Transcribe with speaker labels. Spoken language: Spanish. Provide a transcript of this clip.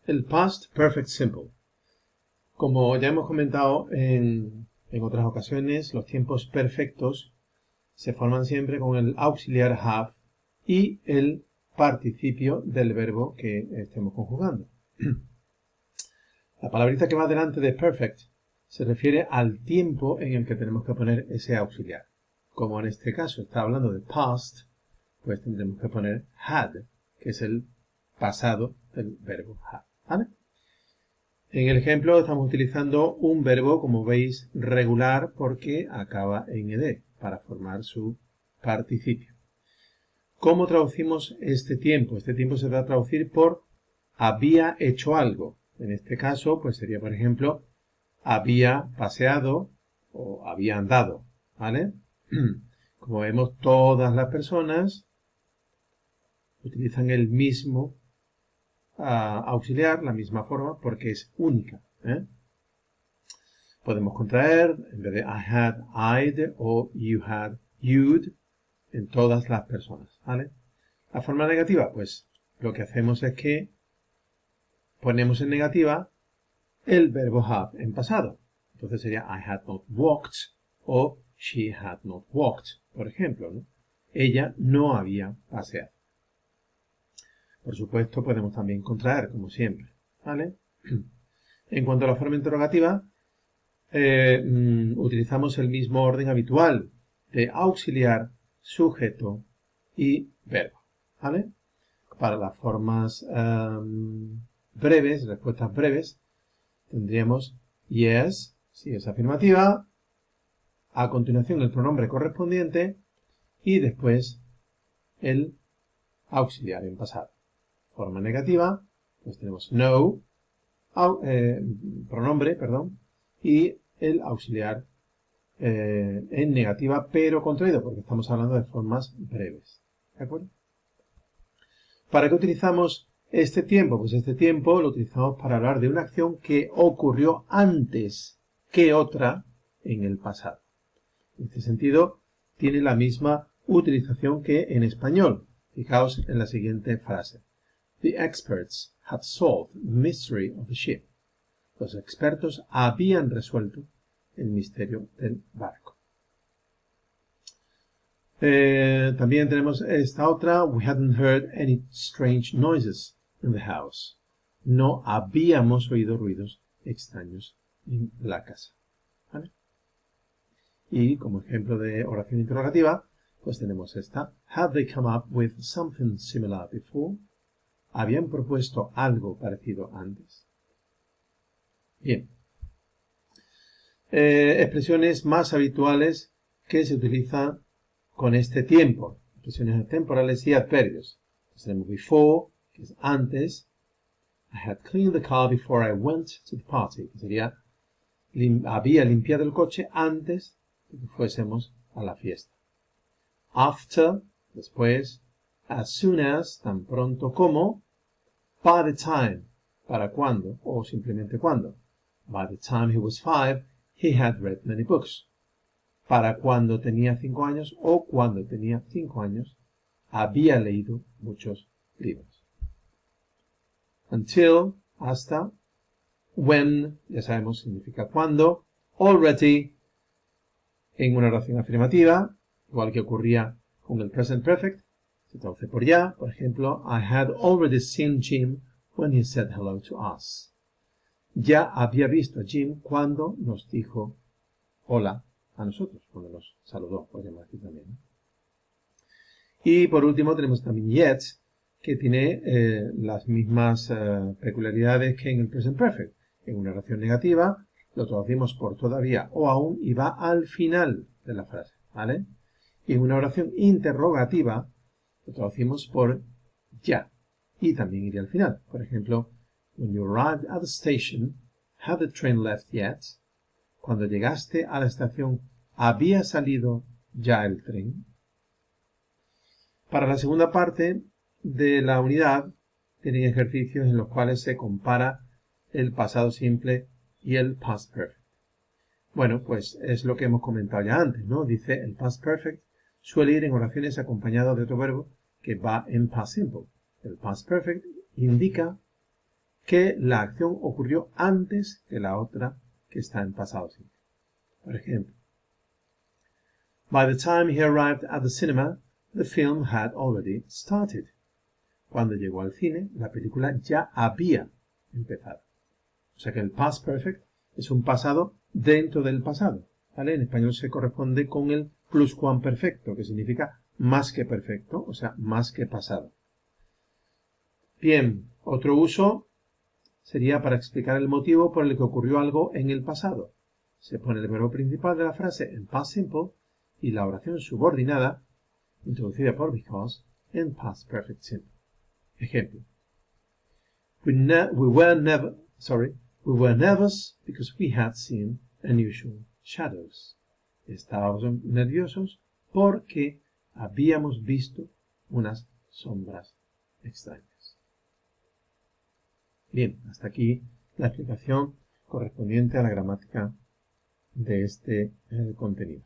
Speaker 1: El past perfect simple. Como ya hemos comentado en otras ocasiones, los tiempos perfectos se forman siempre con el auxiliar have y el participio del verbo que estemos conjugando. La palabrita que va delante de perfect se refiere al tiempo en el que tenemos que poner ese auxiliar. Como en este caso está hablando de past, pues tendremos que poner had, que es el pasado del verbo have. ¿Vale? En el ejemplo estamos utilizando un verbo, como veis, regular porque acaba en ed para formar su participio. ¿Cómo traducimos este tiempo? Este tiempo se va a traducir por había hecho algo. En este caso, pues sería, por ejemplo, había paseado o había andado. ¿Vale? Como vemos, todas las personas utilizan el mismo auxiliar, la misma forma, porque es única. Podemos contraer, en vez de I had, I'd, o you had, you'd, en todas las personas, ¿vale? La forma negativa, pues lo que hacemos es que ponemos en negativa el verbo have en pasado. Entonces sería I had not walked o she had not walked, por ejemplo, ¿no? Ella no había paseado. Por supuesto, podemos también contraer, como siempre, ¿vale? En cuanto a la forma interrogativa, utilizamos el mismo orden habitual de auxiliar, sujeto y verbo, ¿vale? Para las formas breves, respuestas breves, tendríamos yes, si es afirmativa, a continuación el pronombre correspondiente y después el auxiliar en pasado. Forma negativa, pues tenemos no, pronombre, perdón, y el auxiliar en negativa, pero contraído, porque estamos hablando de formas breves. ¿De acuerdo? ¿Para qué utilizamos este tiempo? Pues este tiempo lo utilizamos para hablar de una acción que ocurrió antes que otra en el pasado. En este sentido, tiene la misma utilización que en español. Fijaos en la siguiente frase. The experts had solved the mystery of the ship. Los expertos habían resuelto el misterio del barco. También tenemos esta otra. We hadn't heard any strange noises in the house. No habíamos oído ruidos extraños en la casa. ¿Vale? Y como ejemplo de oración interrogativa, pues tenemos esta. Had they come up with something similar before? ¿Habían propuesto algo parecido antes? Bien. Expresiones más habituales que se utilizan con este tiempo. Expresiones temporales y adverbios. Entonces tenemos before, que es antes. I had cleaned the car before I went to the party. Que sería, había limpiado el coche antes de que fuésemos a la fiesta. After, después. As soon as, tan pronto como. By the time, para cuando, o simplemente cuando. By the time he was 5, he had read many books. Para cuando tenía 5 años o cuando tenía 5 años, había leído muchos libros. Until, hasta. When, ya sabemos, significa cuando. Already, en una oración afirmativa, igual que ocurría con el present perfect, se traduce por ya. Por ejemplo, I had already seen Jim when he said hello to us. Ya había visto a Jim cuando nos dijo hola a nosotros, cuando nos saludó, podríamos decir también. Y por último tenemos también yet, que tiene las mismas peculiaridades que en el present perfect. En una oración negativa lo traducimos por todavía o aún y va al final de la frase, ¿vale? Y en una oración interrogativa lo traducimos por ya y también iría al final. Por ejemplo, when you arrived at the station, had the train left yet? Cuando llegaste a la estación, ¿había salido ya el tren? Para la segunda parte de la unidad, tienen ejercicios en los cuales se compara el pasado simple y el past perfect. Bueno, pues es lo que hemos comentado ya antes, ¿no? Dice el past perfect suele ir en oraciones acompañado de otro verbo que va en past simple. El past perfect indica que la acción ocurrió antes que la otra que está en pasado simple. Por ejemplo, by the time he arrived at the cinema, the film had already started. Cuando llegó al cine, la película ya había empezado. O sea que el past perfect es un pasado dentro del pasado, ¿vale? En español se corresponde con el pluscuamperfecto, que significa más que perfecto, o sea, más que pasado. Bien, otro uso sería para explicar el motivo por el que ocurrió algo en el pasado. Se pone el verbo principal de la frase en past simple y la oración subordinada, introducida por because, en past perfect simple. Ejemplo. We were nervous because we had seen unusual shadows. Estábamos nerviosos porque habíamos visto unas sombras extrañas. Bien, hasta aquí la explicación correspondiente a la gramática de este contenido.